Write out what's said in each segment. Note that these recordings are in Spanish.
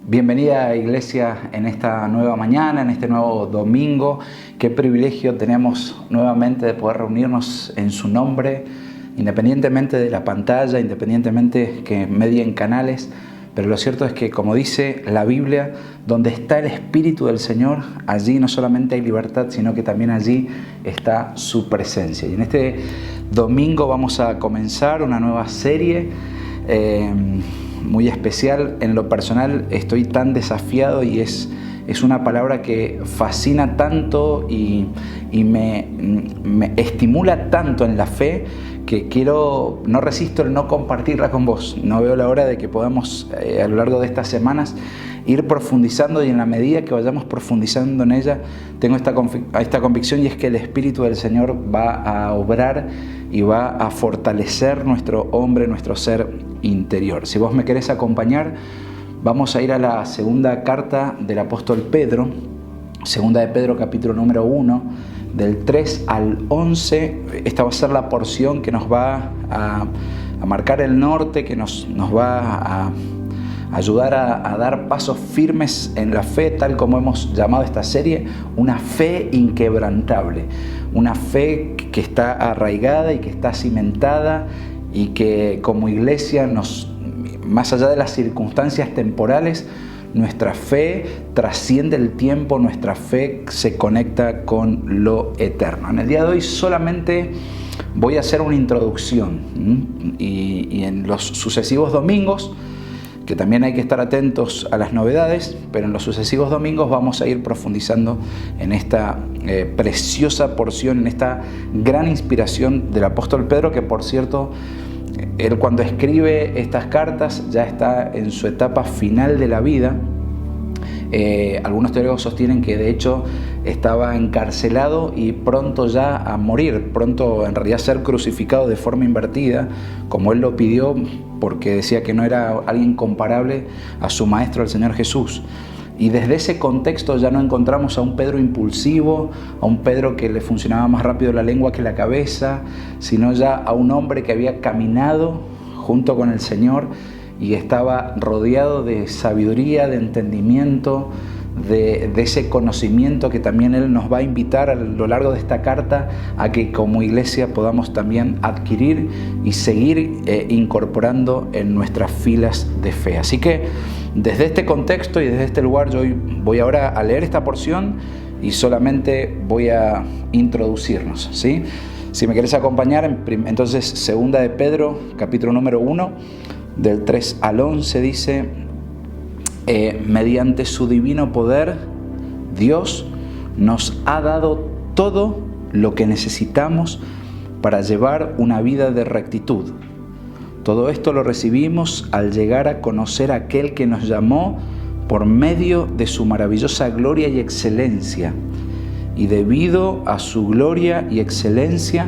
Bienvenida, Iglesia, en esta nueva mañana, en este nuevo domingo. Qué privilegio tenemos nuevamente de poder reunirnos en su nombre, independientemente de la pantalla, independientemente que medien canales. Pero lo cierto es que, como dice la Biblia, donde está el Espíritu del Señor, allí no solamente hay libertad, sino que también allí está su presencia. Y en este domingo vamos a comenzar una nueva serie muy especial. En lo personal estoy tan desafiado y es una palabra que fascina tanto y me estimula tanto en la fe que no resisto el no compartirla con vos. No veo la hora de que podamos a lo largo de estas semanas ir profundizando, y en la medida que vayamos profundizando en ella, tengo esta convicción, y es que el Espíritu del Señor va a obrar y va a fortalecer nuestro hombre, nuestro ser interior. Si vos me querés acompañar, vamos a ir a la segunda carta del apóstol Pedro, segunda de Pedro, capítulo número 1, del 3 al 11. Esta va a ser la porción que nos va a marcar el norte, que nos va a ayudar a dar pasos firmes en la fe, tal como hemos llamado esta serie, una fe inquebrantable, una fe que está arraigada y que está cimentada, y que como iglesia, más allá de las circunstancias temporales, nuestra fe trasciende el tiempo, nuestra fe se conecta con lo eterno. En el día de hoy solamente voy a hacer una introducción, y en los sucesivos domingos, que también hay que estar atentos a las novedades, pero en los sucesivos domingos vamos a ir profundizando en esta preciosa porción, en esta gran inspiración del apóstol Pedro, que por cierto, él cuando escribe estas cartas ya está en su etapa final de la vida. Algunos teólogos sostienen que de hecho estaba encarcelado y pronto ya a morir, pronto en realidad ser crucificado de forma invertida, como él lo pidió, porque decía que no era alguien comparable a su maestro, el Señor Jesús. Y desde ese contexto ya no encontramos a un Pedro impulsivo, a un Pedro que le funcionaba más rápido la lengua que la cabeza, sino ya a un hombre que había caminado junto con el Señor y estaba rodeado de sabiduría, de entendimiento, de ese conocimiento que también Él nos va a invitar a lo largo de esta carta a que como iglesia podamos también adquirir y seguir incorporando en nuestras filas de fe. Así que desde este contexto y desde este lugar yo voy ahora a leer esta porción y solamente voy a introducirnos, ¿sí? Si me querés acompañar, entonces segunda de Pedro, capítulo número 1, del 3 al 11 dice: mediante su divino poder, Dios nos ha dado todo lo que necesitamos para llevar una vida de rectitud. Todo esto lo recibimos al llegar a conocer a aquel que nos llamó por medio de su maravillosa gloria y excelencia. Y debido a su gloria y excelencia,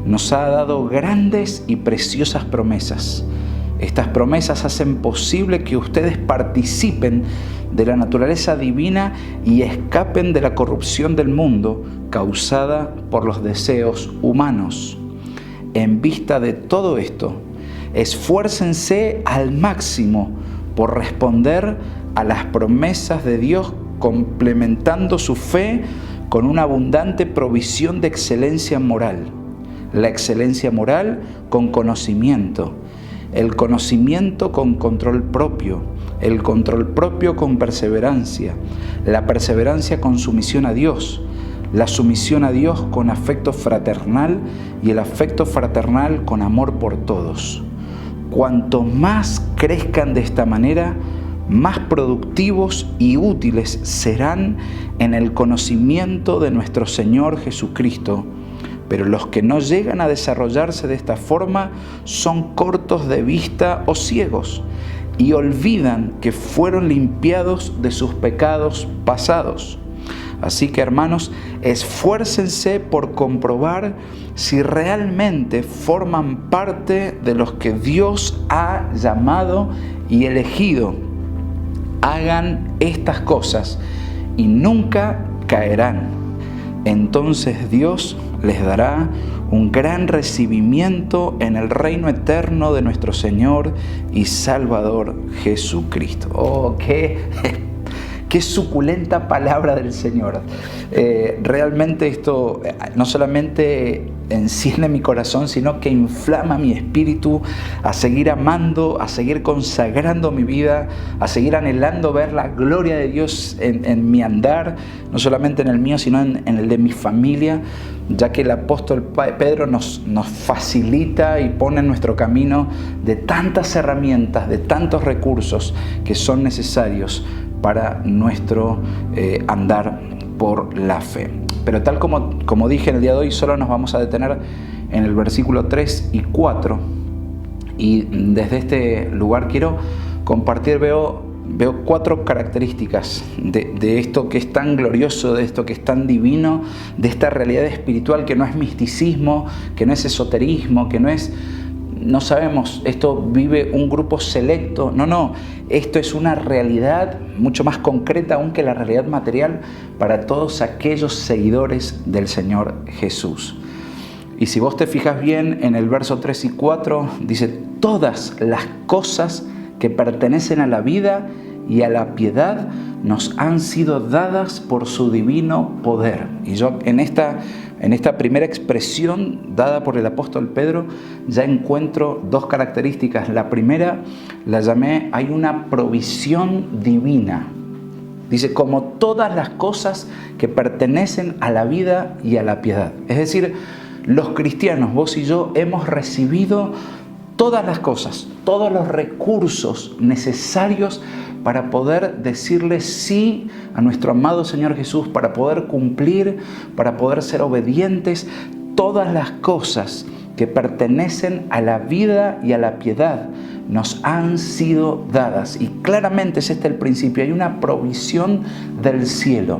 nos ha dado grandes y preciosas promesas. Estas promesas hacen posible que ustedes participen de la naturaleza divina y escapen de la corrupción del mundo causada por los deseos humanos. En vista de todo esto, esfuércense al máximo por responder a las promesas de Dios, complementando su fe con una abundante provisión de excelencia moral. La excelencia moral con conocimiento, el conocimiento con control propio, el control propio con perseverancia, la perseverancia con sumisión a Dios, la sumisión a Dios con afecto fraternal y el afecto fraternal con amor por todos. Cuanto más crezcan de esta manera, más productivos y útiles serán en el conocimiento de nuestro Señor Jesucristo. Pero los que no llegan a desarrollarse de esta forma son cortos de vista o ciegos y olvidan que fueron limpiados de sus pecados pasados. Así que, hermanos, esfuércense por comprobar si realmente forman parte de los que Dios ha llamado y elegido. Hagan estas cosas y nunca caerán. Entonces Dios les dará un gran recibimiento en el reino eterno de nuestro Señor y Salvador Jesucristo. ¡Oh, qué suculenta palabra del Señor! Realmente esto no solamente enciende mi corazón, sino que inflama mi espíritu a seguir amando, a seguir consagrando mi vida, a seguir anhelando ver la gloria de Dios en mi andar, no solamente en el mío, sino en el de mi familia, ya que el apóstol Pedro nos facilita y pone en nuestro camino de tantas herramientas, de tantos recursos que son necesarios para nuestro andar por la fe. Pero tal como dije en el día de hoy, solo nos vamos a detener en el versículo 3 y 4. Y desde este lugar quiero compartir, veo 4 características de esto que es tan glorioso, de esto que es tan divino, de esta realidad espiritual que no es misticismo, que no es esoterismo, que no sabemos, esto vive un grupo selecto. No, esto es una realidad mucho más concreta aún que la realidad material para todos aquellos seguidores del Señor Jesús. Y si vos te fijas bien en el verso 3 y 4, dice: todas las cosas que pertenecen a la vida y a la piedad nos han sido dadas por su divino poder. Y yo en esta primera expresión dada por el apóstol Pedro ya encuentro 2 características. La primera la llamé: hay una provisión divina. Dice: como todas las cosas que pertenecen a la vida y a la piedad. Es decir, los cristianos, vos y yo, hemos recibido todas las cosas, todos los recursos necesarios para poder decirle sí a nuestro amado Señor Jesús, para poder cumplir, para poder ser obedientes. Todas las cosas que pertenecen a la vida y a la piedad nos han sido dadas. Y claramente es este el principio: hay una provisión del cielo.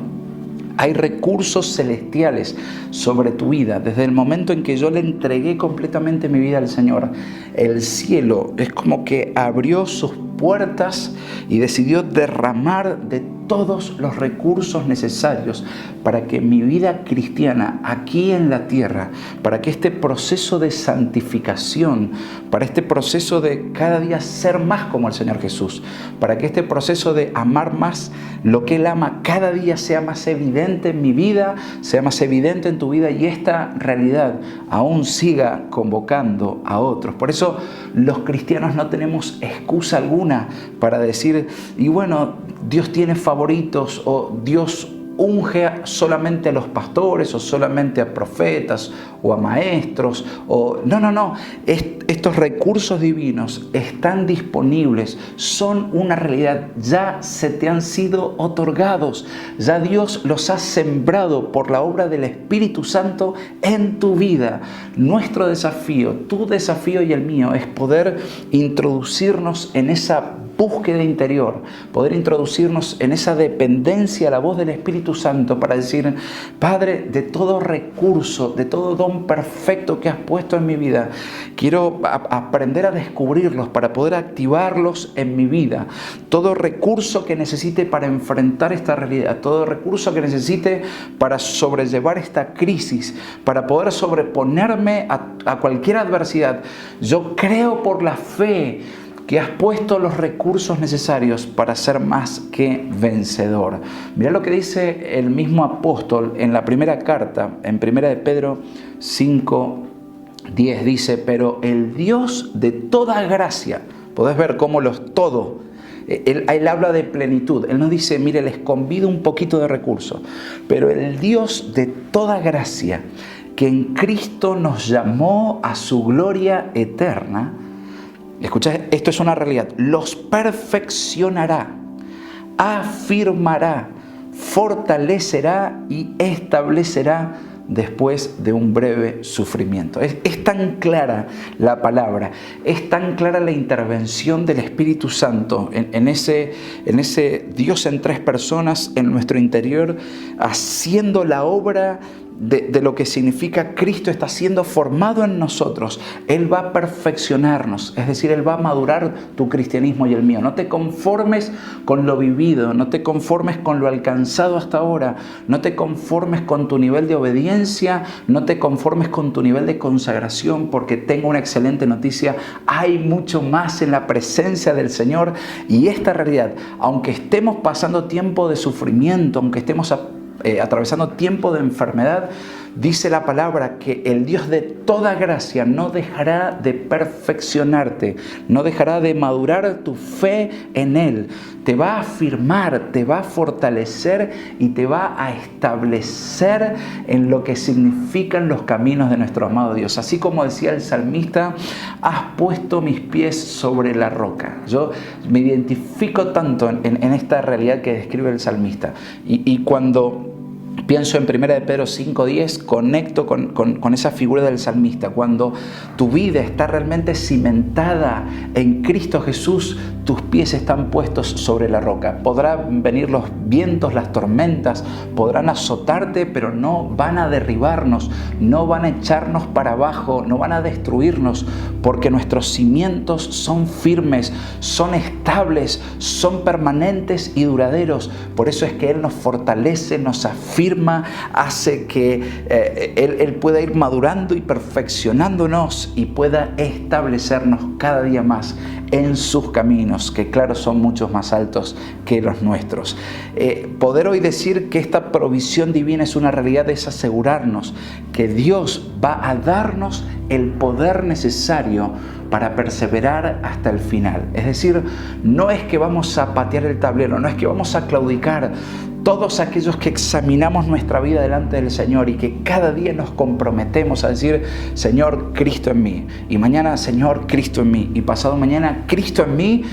Hay recursos celestiales sobre tu vida. Desde el momento en que yo le entregué completamente mi vida al Señor, el cielo es como que abrió sus puertas y decidió derramar de todos los recursos necesarios para que mi vida cristiana aquí en la tierra, para que este proceso de santificación, para este proceso de cada día ser más como el Señor Jesús, para que este proceso de amar más lo que Él ama cada día sea más evidente en mi vida, sea más evidente en tu vida, y esta realidad aún siga convocando a otros. Por eso los cristianos no tenemos excusa alguna para decir: y bueno, Dios tiene favoritos, o Dios unge solamente a los pastores, o solamente a profetas, o a maestros, o no. Estos recursos divinos están disponibles, son una realidad, ya se te han sido otorgados, ya Dios los ha sembrado por la obra del Espíritu Santo en tu vida. Nuestro desafío, tu desafío y el mío, es poder introducirnos en esa búsqueda interior, poder introducirnos en esa dependencia a la voz del Espíritu Santo para decir: Padre, de todo recurso, de todo don perfecto que has puesto en mi vida, quiero aprender a descubrirlos para poder activarlos en mi vida. Todo recurso que necesite para enfrentar esta realidad, todo recurso que necesite para sobrellevar esta crisis, para poder sobreponerme a cualquier adversidad. Yo creo por la fe que has puesto los recursos necesarios para ser más que vencedor. Mira lo que dice el mismo apóstol en la primera carta, en 1 de Pedro 5:10, dice: pero el Dios de toda gracia, podés ver cómo Él habla de plenitud. Él nos dice: mire, les convido un poquito de recursos, pero el Dios de toda gracia, que en Cristo nos llamó a su gloria eterna. Escucha, esto es una realidad: los perfeccionará, afirmará, fortalecerá y establecerá después de un breve sufrimiento. Es tan clara la palabra, es tan clara la intervención del Espíritu Santo en ese Dios en 3 personas en nuestro interior, haciendo la obra de lo que significa Cristo está siendo formado en nosotros, Él va a perfeccionarnos, es decir, Él va a madurar tu cristianismo y el mío. No te conformes con lo vivido, no te conformes con lo alcanzado hasta ahora, no te conformes con tu nivel de obediencia, no te conformes con tu nivel de consagración, porque tengo una excelente noticia: hay mucho más en la presencia del Señor. Y esta realidad, aunque estemos pasando tiempo de sufrimiento, aunque estemos atravesando tiempo de enfermedad, dice la palabra que el Dios de toda gracia no dejará de perfeccionarte, no dejará de madurar tu fe en Él. Te va a afirmar, te va a fortalecer y te va a establecer en lo que significan los caminos de nuestro amado Dios. Así como decía el salmista: has puesto mis pies sobre la roca. Yo me identifico tanto en esta realidad que describe el salmista. Y cuando pienso en 1 de Pedro 5:10, conecto con esa figura del salmista. Cuando tu vida está realmente cimentada en Cristo Jesús, tus pies están puestos sobre la roca. Podrán venir los vientos, las tormentas, podrán azotarte, pero no van a derribarnos, no van a echarnos para abajo, no van a destruirnos, porque nuestros cimientos son firmes, son estables, son permanentes y duraderos. Por eso es que Él nos fortalece, nos afirma, hace que Él pueda ir madurando y perfeccionándonos y pueda establecernos cada día más en sus caminos, que claro, son muchos más altos que los nuestros. Poder hoy decir que esta provisión divina es una realidad es asegurarnos que Dios va a darnos el poder necesario para perseverar hasta el final. Es decir, no es que vamos a patear el tablero, no es que vamos a claudicar. Todos aquellos que examinamos nuestra vida delante del Señor y que cada día nos comprometemos a decir: Señor, Cristo en mí. Y mañana, Señor, Cristo en mí. Y pasado mañana, Cristo en mí.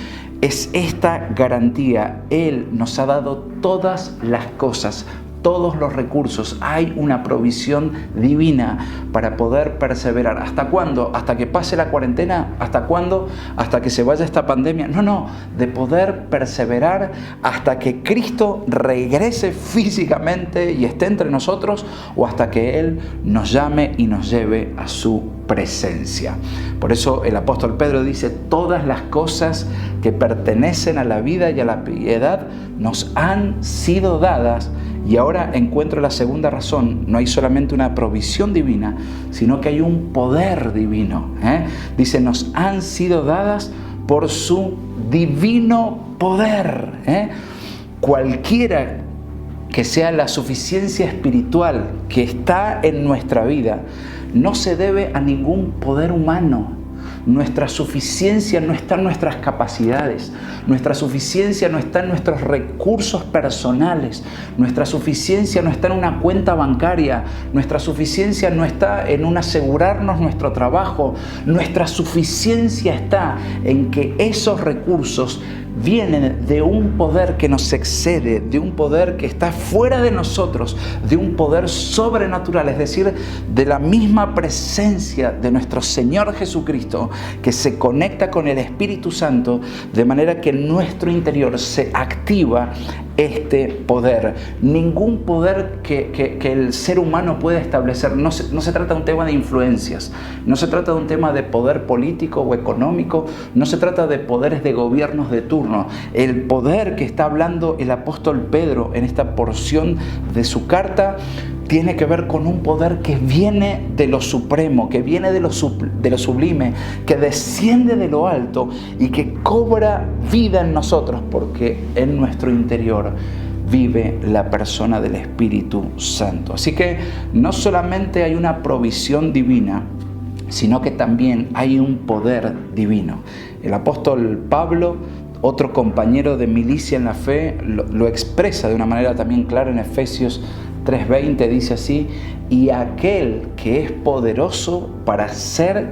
Es esta garantía. Él nos ha dado todas las cosas, todos los recursos. Hay una provisión divina para poder perseverar. ¿Hasta cuándo? ¿Hasta que pase la cuarentena? ¿Hasta cuándo? ¿Hasta que se vaya esta pandemia? No, de poder perseverar hasta que Cristo regrese físicamente y esté entre nosotros, o hasta que Él nos llame y nos lleve a su presencia. Por eso el apóstol Pedro dice: todas las cosas que pertenecen a la vida y a la piedad nos han sido dadas. Y ahora encuentro la segunda razón: no hay solamente una provisión divina, sino que hay un poder divino. Dice: nos han sido dadas por su divino poder. Cualquiera que sea la suficiencia espiritual que está en nuestra vida, no se debe a ningún poder humano. Nuestra suficiencia no está en nuestras capacidades, nuestra suficiencia no está en nuestros recursos personales, nuestra suficiencia no está en una cuenta bancaria, nuestra suficiencia no está en un asegurarnos nuestro trabajo, nuestra suficiencia está en que esos recursos vienen de un poder que nos excede, de un poder que está fuera de nosotros, de un poder sobrenatural, es decir, de la misma presencia de nuestro Señor Jesucristo, que se conecta con el Espíritu Santo, de manera que en nuestro interior se activa este poder. Ningún poder que el ser humano pueda establecer. No se trata de un tema de influencias, no se trata de un tema de poder político o económico, no se trata de poderes de gobiernos de turno. El poder que está hablando el apóstol Pedro en esta porción de su carta tiene que ver con un poder que viene de lo supremo, que viene de lo sublime, que desciende de lo alto y que cobra vida en nosotros, porque en nuestro interior vive la persona del Espíritu Santo. Así que no solamente hay una provisión divina, sino que también hay un poder divino. El apóstol Pablo, otro compañero de milicia en la fe, lo expresa de una manera también clara en Efesios 3:20, dice así: y aquel que es poderoso para hacer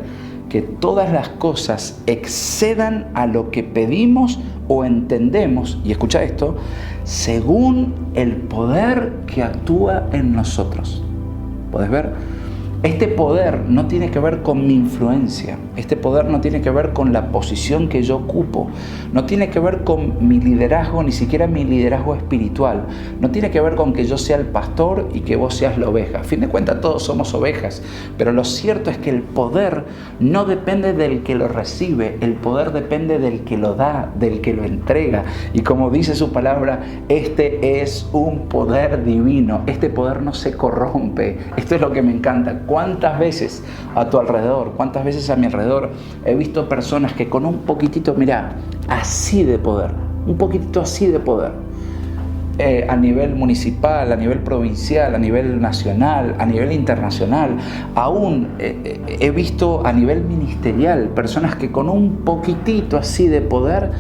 que todas las cosas excedan a lo que pedimos o entendemos, y escucha esto, según el poder que actúa en nosotros. ¿Podés ver? Este poder no tiene que ver con mi influencia, este poder no tiene que ver con la posición que yo ocupo, no tiene que ver con mi liderazgo, ni siquiera mi liderazgo espiritual, no tiene que ver con que yo sea el pastor y que vos seas la oveja. A fin de cuentas todos somos ovejas, pero lo cierto es que el poder no depende del que lo recibe, el poder depende del que lo da, del que lo entrega. Y como dice su palabra, este es un poder divino, este poder no se corrompe. Esto es lo que me encanta. ¿Cuántas veces a tu alrededor, cuántas veces a mi alrededor he visto personas que con un poquitito, mirá, así de poder, un poquitito así de poder, a nivel municipal, a nivel provincial, a nivel nacional, a nivel internacional, aún he visto a nivel ministerial, personas que con un poquitito así de poder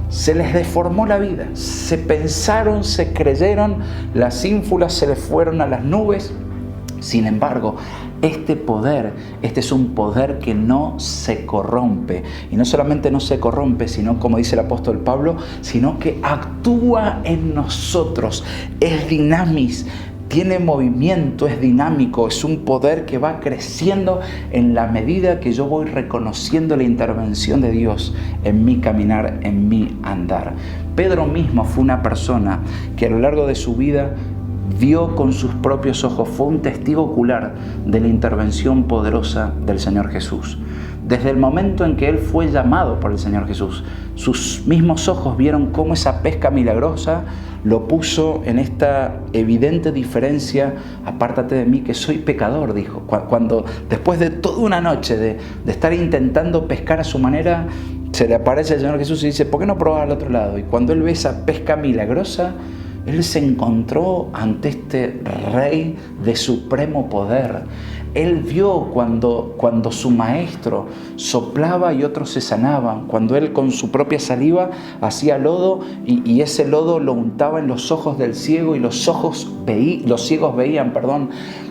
se les deformó la vida, se pensaron, se creyeron, las ínfulas se les fueron a las nubes. Sin embargo, este es un poder que no se corrompe. Y no solamente no se corrompe, sino, como dice el apóstol Pablo, sino que actúa en nosotros. Es dinámico, tiene movimiento, es dinámico. Es un poder que va creciendo en la medida que yo voy reconociendo la intervención de Dios en mi caminar, en mi andar. Pedro mismo fue una persona que a lo largo de su vida vio con sus propios ojos, fue un testigo ocular de la intervención poderosa del Señor Jesús. Desde el momento en que él fue llamado por el Señor Jesús, sus mismos ojos vieron cómo esa pesca milagrosa lo puso en esta evidente diferencia. Apártate de mí que soy pecador, dijo. Cuando después de toda una noche de estar intentando pescar a su manera, se le aparece el Señor Jesús y dice, ¿por qué no probas al otro lado? Y cuando él ve esa pesca milagrosa, él se encontró ante este Rey de supremo poder. Él vio cuando su maestro soplaba y otros se sanaban, cuando él con su propia saliva hacía lodo y ese lodo lo untaba en los ojos del ciego y los ciegos veían.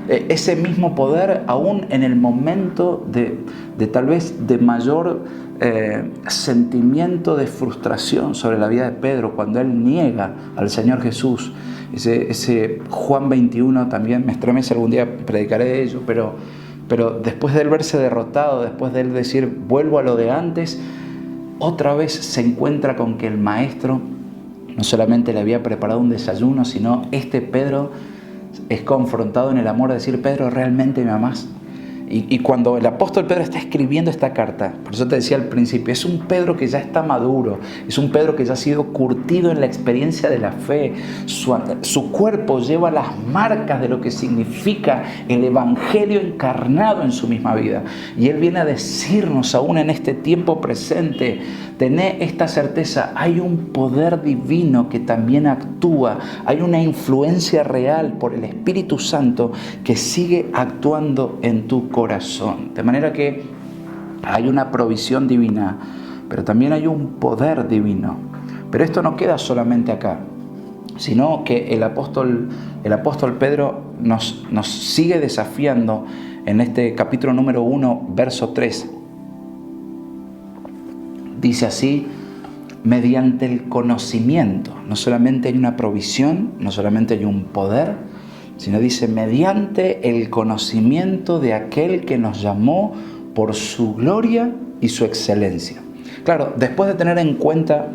Ese mismo poder aún en el momento de tal vez de mayor sentimiento de frustración sobre la vida de Pedro, cuando él niega al Señor Jesús. Ese Juan 21 también me estremece, algún día predicaré de ello, pero después de él verse derrotado, después de él decir vuelvo a lo de antes, otra vez se encuentra con que el maestro no solamente le había preparado un desayuno, sino Pedro es confrontado en el amor de decir, Pedro, ¿realmente me amás? Y cuando el apóstol Pedro está escribiendo esta carta, por eso te decía al principio, es un Pedro que ya está maduro, es un Pedro que ya ha sido curtido en la experiencia de la fe. Su cuerpo lleva las marcas de lo que significa el evangelio encarnado en su misma vida. Y él viene a decirnos aún en este tiempo presente, tené esta certeza, hay un poder divino que también actúa, hay una influencia real por el Espíritu Santo que sigue actuando en tu corazón. De manera que hay una provisión divina, pero también hay un poder divino. Pero esto no queda solamente acá, sino que el apóstol Pedro nos sigue desafiando en este capítulo número 1, verso 3. Dice así, mediante el conocimiento, no solamente hay una provisión, no solamente hay un poder, sino dice, mediante el conocimiento de aquel que nos llamó por su gloria y su excelencia. Claro, después de tener en cuenta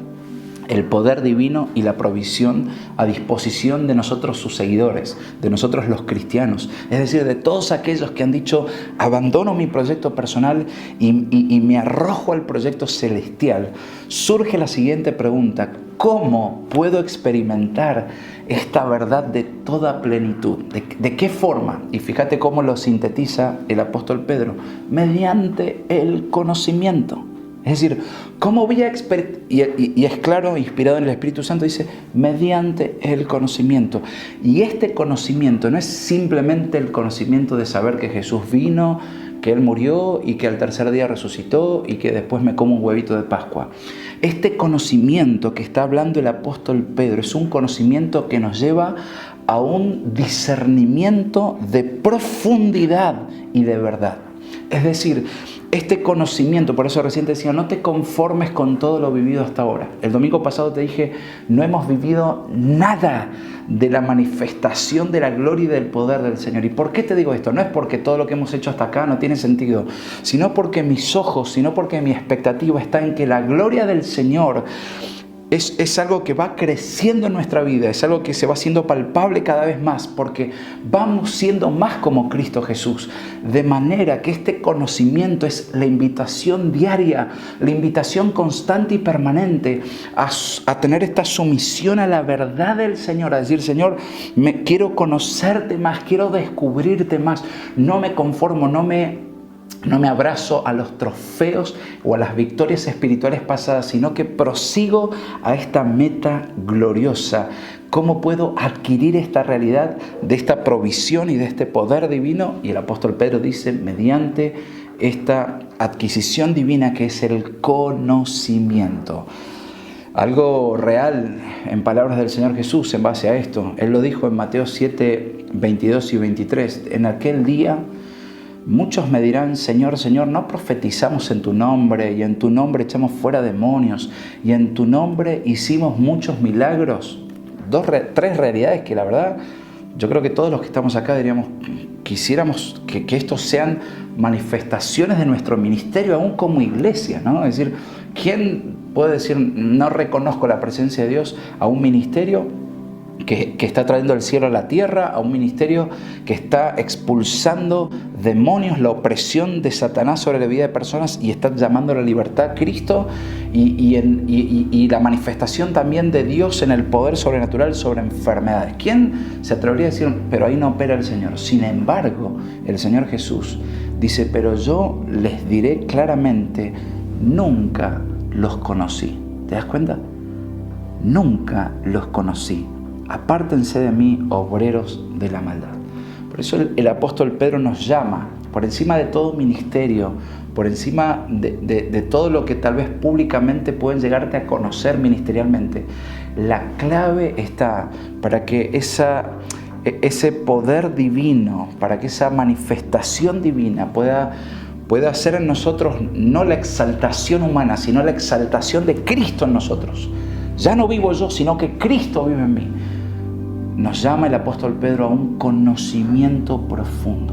el poder divino y la provisión a disposición de nosotros sus seguidores, de nosotros los cristianos, es decir, de todos aquellos que han dicho, abandono mi proyecto personal y me arrojo al proyecto celestial, surge la siguiente pregunta, ¿cómo puedo experimentar esta verdad de toda plenitud? ¿De qué forma? Y fíjate cómo lo sintetiza el apóstol Pedro, mediante el conocimiento. Es decir, ¿cómo voy a experimentar? Y es claro, inspirado en el Espíritu Santo, dice, mediante el conocimiento. Y este conocimiento no es simplemente el conocimiento de saber que Jesús vino, que Él murió y que al tercer día resucitó y que después me como un huevito de Pascua. Este conocimiento que está hablando el apóstol Pedro es un conocimiento que nos lleva a un discernimiento de profundidad y de verdad. Es decir, Este conocimiento, por eso recién te decía, no te conformes con todo lo vivido hasta ahora. El domingo pasado te dije, no hemos vivido nada de la manifestación de la gloria y del poder del Señor. ¿Y por qué te digo esto? No es porque todo lo que hemos hecho hasta acá no tiene sentido, sino porque mis ojos, sino porque mi expectativa está en que la gloria del Señor es algo que va creciendo en nuestra vida, es algo que se va haciendo palpable cada vez más, porque vamos siendo más como Cristo Jesús. De manera que este conocimiento es la invitación diaria, la invitación constante y permanente a tener esta sumisión a la verdad del Señor, a decir, Señor, quiero conocerte más, quiero descubrirte más, no me conformo, no me abrazo a los trofeos o a las victorias espirituales pasadas, sino que prosigo a esta meta gloriosa. ¿Cómo puedo adquirir esta realidad de esta provisión y de este poder divino? Y el apóstol Pedro dice, mediante esta adquisición divina que es el conocimiento. Algo real en palabras del Señor Jesús en base a esto. Él lo dijo en Mateo 7, 22 y 23. En aquel día muchos me dirán, Señor, Señor, ¿no profetizamos en tu nombre? Y en tu nombre echamos fuera demonios. Y en tu nombre hicimos muchos milagros. Tres realidades que la verdad, yo creo que todos los que estamos acá quisiéramos que estos sean manifestaciones de nuestro ministerio, aún como iglesia, ¿no? Es decir, ¿quién puede decir, no reconozco la presencia de Dios a un ministerio que está trayendo el cielo a la tierra, a un ministerio que está expulsando demonios, la opresión de Satanás sobre la vida de personas y está llamando a la libertad a Cristo y la manifestación también de Dios en el poder sobrenatural sobre enfermedades? ¿Quién se atrevería a decir, pero ahí no opera el Señor? Sin embargo, el Señor Jesús dice, pero yo les diré claramente, nunca los conocí. ¿Te das cuenta? Nunca los conocí. Apártense de mí, obreros de la maldad. Por eso el apóstol Pedro nos llama, por encima de todo ministerio, por encima de todo lo que tal vez públicamente pueden llegarte a conocer ministerialmente. La clave está para que ese poder divino, para que esa manifestación divina pueda hacer en nosotros no la exaltación humana, sino la exaltación de Cristo en nosotros. Ya no vivo yo, sino que Cristo vive en mí. Nos llama el apóstol Pedro a un conocimiento profundo.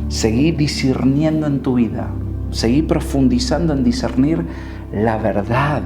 Seguí discerniendo en tu vida. Seguí profundizando en discernir la verdad.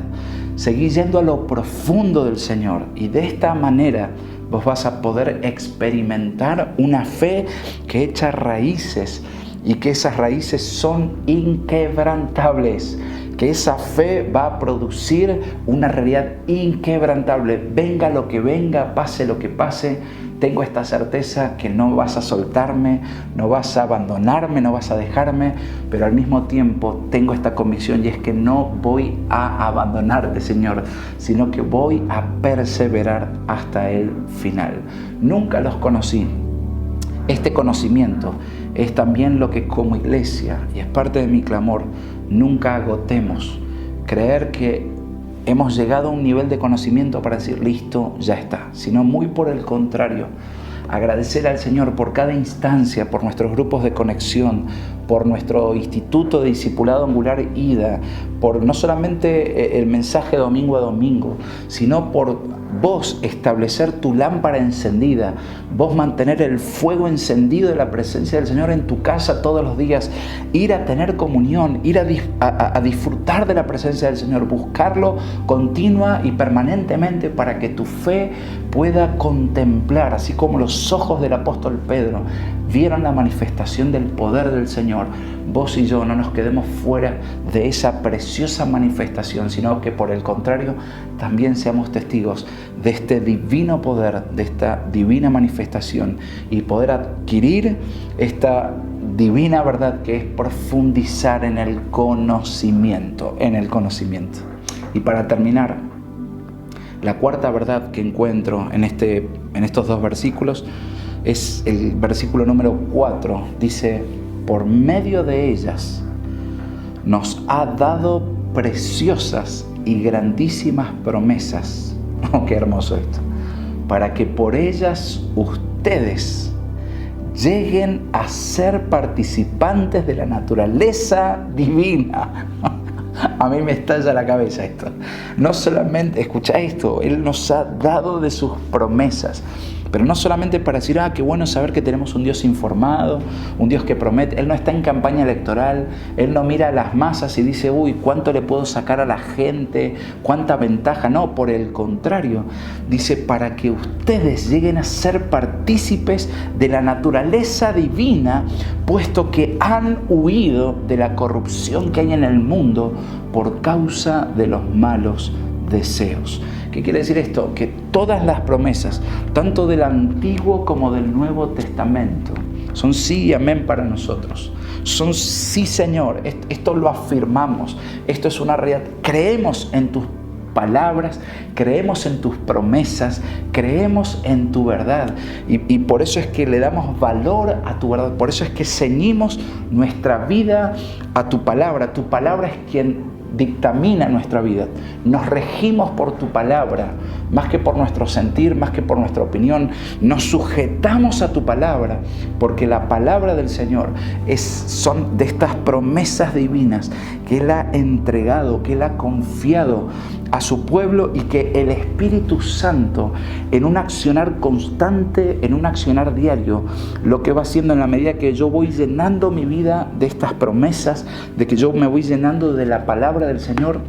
Seguí yendo a lo profundo del Señor. Y de esta manera vos vas a poder experimentar una fe que echa raíces y que esas raíces son inquebrantables. Que esa fe va a producir una realidad inquebrantable. Venga lo que venga, pase lo que pase, tengo esta certeza que no vas a soltarme, no vas a abandonarme, no vas a dejarme, pero al mismo tiempo tengo esta convicción y es que no voy a abandonarte, Señor, sino que voy a perseverar hasta el final. Nunca los conocí. Este conocimiento es también lo que como iglesia, y es parte de mi clamor, nunca agotemos. Creer que hemos llegado a un nivel de conocimiento para decir, listo, ya está. Sino muy por el contrario, agradecer al Señor por cada instancia, por nuestros grupos de conexión, por nuestro instituto de discipulado angular IDA, por no solamente el mensaje domingo a domingo, sino por vos establecer tu lámpara encendida, vos mantener el fuego encendido de la presencia del Señor en tu casa todos los días, ir a tener comunión, ir a disfrutar de la presencia del Señor, buscarlo continua y permanentemente para que tu fe pueda contemplar, así como los ojos del apóstol Pedro vieron la manifestación del poder del Señor. Vos y yo no nos quedemos fuera de esa preciosa manifestación, sino que por el contrario también seamos testigos de este divino poder, de esta divina manifestación y poder adquirir esta divina verdad que es profundizar en el conocimiento, Y para terminar, la cuarta verdad que encuentro en estos dos versículos es el versículo número 4. Dice, por medio de ellas nos ha dado preciosas y grandísimas promesas. Oh, qué hermoso esto. Para que por ellas ustedes lleguen a ser participantes de la naturaleza divina. A mí me estalla la cabeza esto. No solamente, escucha esto, Él nos ha dado de sus promesas. Pero no solamente para decir, qué bueno saber que tenemos un Dios informado, un Dios que promete. Él no está en campaña electoral, Él no mira a las masas y dice, ¿cuánto le puedo sacar a la gente? ¿Cuánta ventaja? No, por el contrario. Dice, para que ustedes lleguen a ser partícipes de la naturaleza divina, puesto que han huido de la corrupción que hay en el mundo por causa de los malos deseos. ¿Qué quiere decir esto? Que todas las promesas, tanto del Antiguo como del Nuevo Testamento, son sí y amén para nosotros. Son sí, Señor. Esto lo afirmamos. Esto es una realidad. Creemos en tus palabras, creemos en tus promesas, creemos en tu verdad. Y por eso es que le damos valor a tu verdad. Por eso es que ceñimos nuestra vida a tu palabra. Tu palabra es quien dictamina nuestra vida. Nos regimos por tu palabra, más que por nuestro sentir, más que por nuestra opinión. Nos sujetamos a tu palabra, porque la palabra del Señor son de estas promesas divinas que Él ha entregado, que Él ha confiado a su pueblo, y que el Espíritu Santo, en un accionar constante, en un accionar diario, lo que va haciendo en la medida que yo voy llenando mi vida de estas promesas, de que yo me voy llenando de la palabra del Señor,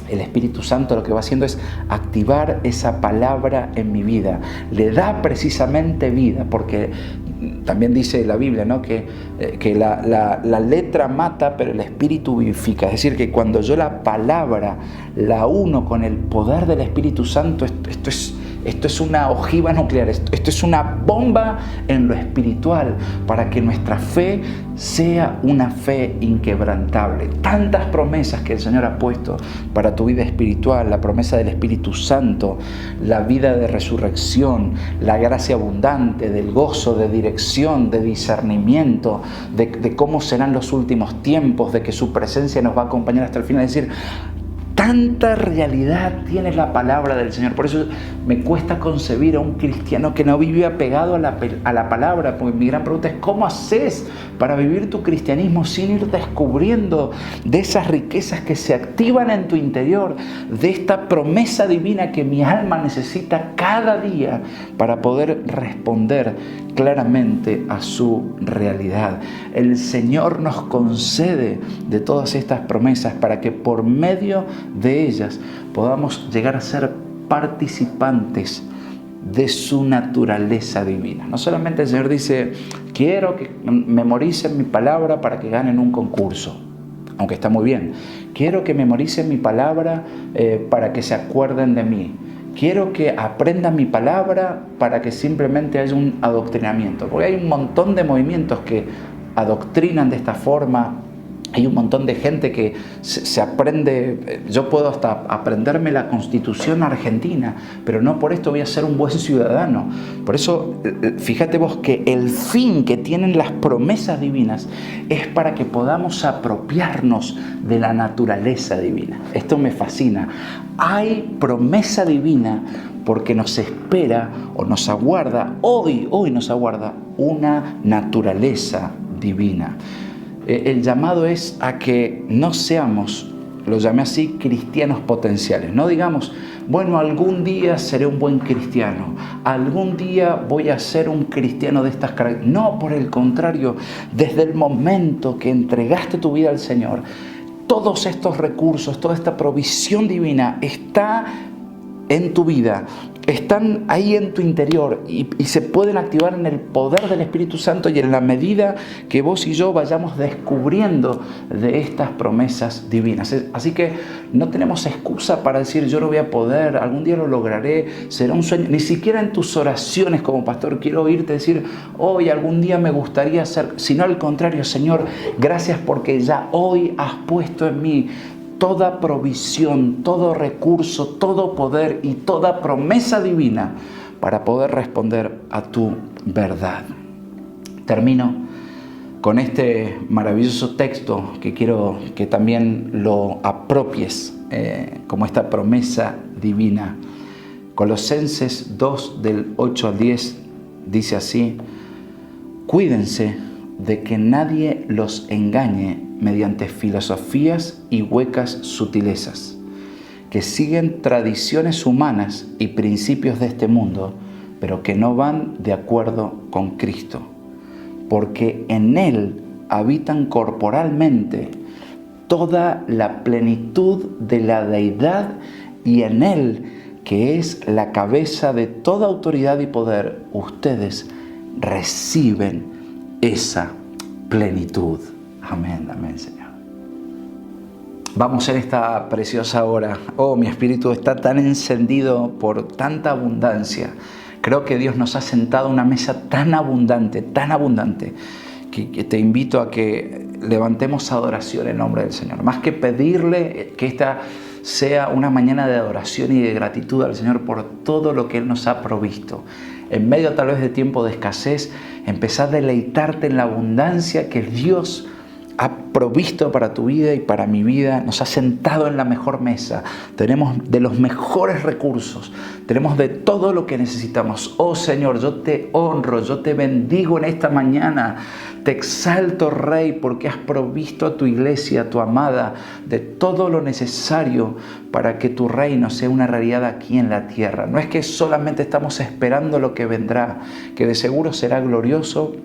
el Espíritu Santo lo que va haciendo es activar esa palabra en mi vida. Le da precisamente vida, porque también dice la Biblia, ¿no? que la letra mata, pero el Espíritu vivifica. Es decir, que cuando yo la palabra la uno con el poder del Espíritu Santo, esto es una ojiva nuclear, esto es una bomba en lo espiritual, para que nuestra fe sea una fe inquebrantable. Tantas promesas que el Señor ha puesto para tu vida espiritual: la promesa del Espíritu Santo, la vida de resurrección, la gracia abundante, del gozo, de dirección, de discernimiento, de cómo serán los últimos tiempos, de que su presencia nos va a acompañar hasta el final. Es decir, tanta realidad tiene la palabra del Señor. Por eso me cuesta concebir a un cristiano que no vive apegado a la palabra, porque mi gran pregunta es: ¿cómo haces para vivir tu cristianismo sin ir descubriendo de esas riquezas que se activan en tu interior, de esta promesa divina que mi alma necesita cada día para poder responder claramente a su realidad? El Señor nos concede de todas estas promesas para que por medio de ellas podamos llegar a ser participantes de su naturaleza divina. No solamente el Señor dice: quiero que memoricen mi palabra para que ganen un concurso, aunque está muy bien. Quiero que memoricen mi palabra para que se acuerden de mí. Quiero que aprendan mi palabra para que simplemente haya un adoctrinamiento. Porque hay un montón de movimientos que adoctrinan de esta forma. Hay un montón de gente que se aprende. Yo puedo hasta aprenderme la Constitución argentina, pero no por esto voy a ser un buen ciudadano. Por eso, fíjate vos que el fin que tienen las promesas divinas es para que podamos apropiarnos de la naturaleza divina. Esto me fascina. Hay promesa divina porque nos espera o nos aguarda, hoy nos aguarda una naturaleza divina. El llamado es a que no seamos, lo llamé así, cristianos potenciales. No digamos: bueno, algún día seré un buen cristiano, algún día voy a ser un cristiano de estas características. No, por el contrario, desde el momento que entregaste tu vida al Señor, todos estos recursos, toda esta provisión divina está en tu vida, están ahí en tu interior y se pueden activar en el poder del Espíritu Santo, y en la medida que vos y yo vayamos descubriendo de estas promesas divinas. Así que no tenemos excusa para decir: yo no voy a poder, algún día lo lograré, será un sueño. Ni siquiera en tus oraciones como pastor quiero oírte decir: hoy algún día me gustaría ser, sino al contrario: Señor, gracias porque ya hoy has puesto en mí toda provisión, todo recurso, todo poder y toda promesa divina para poder responder a tu verdad. Termino con este maravilloso texto que quiero que también lo apropies como esta promesa divina. Colosenses 2, del 8 al 10, dice así: Cuídense de que nadie los engañe mediante filosofías y huecas sutilezas, que siguen tradiciones humanas y principios de este mundo, pero que no van de acuerdo con Cristo, porque en Él habitan corporalmente toda la plenitud de la deidad, y en Él, que es la cabeza de toda autoridad y poder, ustedes reciben esa plenitud. Amén, amén, Señor. Vamos en esta preciosa hora. Oh, mi espíritu está tan encendido por tanta abundancia. Creo que Dios nos ha sentado a una mesa tan abundante, que te invito a que levantemos adoración en nombre del Señor. Más que pedirle que esta sea una mañana de adoración y de gratitud al Señor por todo lo que Él nos ha provisto. En medio tal vez de tiempo de escasez, empezá a deleitarte en la abundancia que Dios ha provisto para tu vida y para mi vida. Nos ha sentado en la mejor mesa. Tenemos de los mejores recursos. Tenemos de todo lo que necesitamos. Oh Señor, yo te honro, yo te bendigo en esta mañana. Te exalto, Rey, porque has provisto a tu iglesia, a tu amada, de todo lo necesario para que tu reino sea una realidad aquí en la tierra. No es que solamente estamos esperando lo que vendrá, que de seguro será glorioso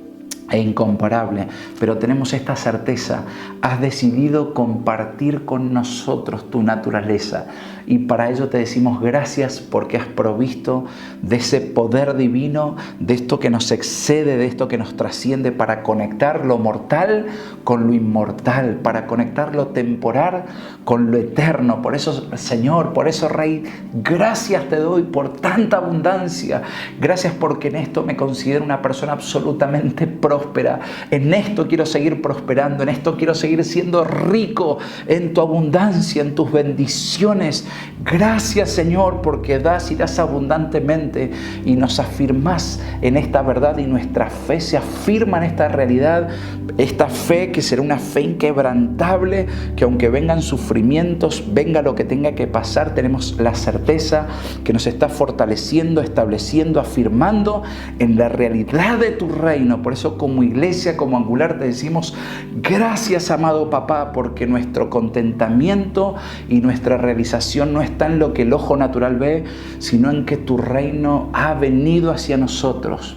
e incomparable, pero tenemos esta certeza: has decidido compartir con nosotros tu naturaleza, y para ello te decimos gracias, porque has provisto de ese poder divino, de esto que nos excede, de esto que nos trasciende, para conectar lo mortal con lo inmortal, para conectar lo temporal con lo eterno. Por eso, Señor, por eso, Rey, gracias te doy por tanta abundancia. Gracias porque en esto me considero una persona absolutamente próspera. En esto quiero seguir prosperando, en esto quiero seguir siendo rico en tu abundancia, en tus bendiciones. Gracias, Señor, porque das y das abundantemente, y nos afirmas en esta verdad, y nuestra fe se afirma en esta realidad. Esta fe que será una fe inquebrantable, que aunque vengan sufrimientos, venga lo que tenga que pasar, tenemos la certeza que nos está fortaleciendo, estableciendo, afirmando en la realidad de tu reino. Por eso, como iglesia, como Angular, te decimos gracias, amado papá, porque nuestro contentamiento y nuestra realización no está en lo que el ojo natural ve, sino en que tu reino ha venido hacia nosotros.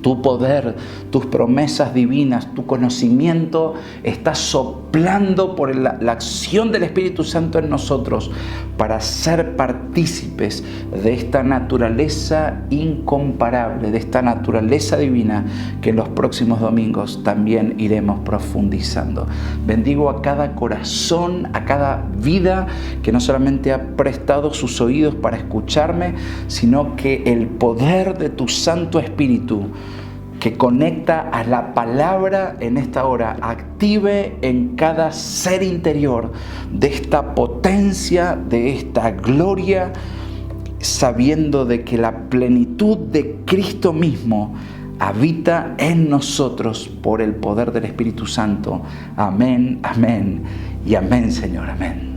Tu poder, tus promesas divinas, tu conocimiento está soplando por la acción del Espíritu Santo en nosotros, para ser partícipes de esta naturaleza incomparable, de esta naturaleza divina, que en los próximos domingos también iremos profundizando. Bendigo a cada corazón, a cada vida que no solamente ha prestado sus oídos para escucharme, sino que el poder de tu Santo Espíritu, que conecta a la palabra en esta hora, active en cada ser interior de esta potencia, de esta gloria, sabiendo de que la plenitud de Cristo mismo habita en nosotros por el poder del Espíritu Santo. Amén, amén y amén, Señor, amén.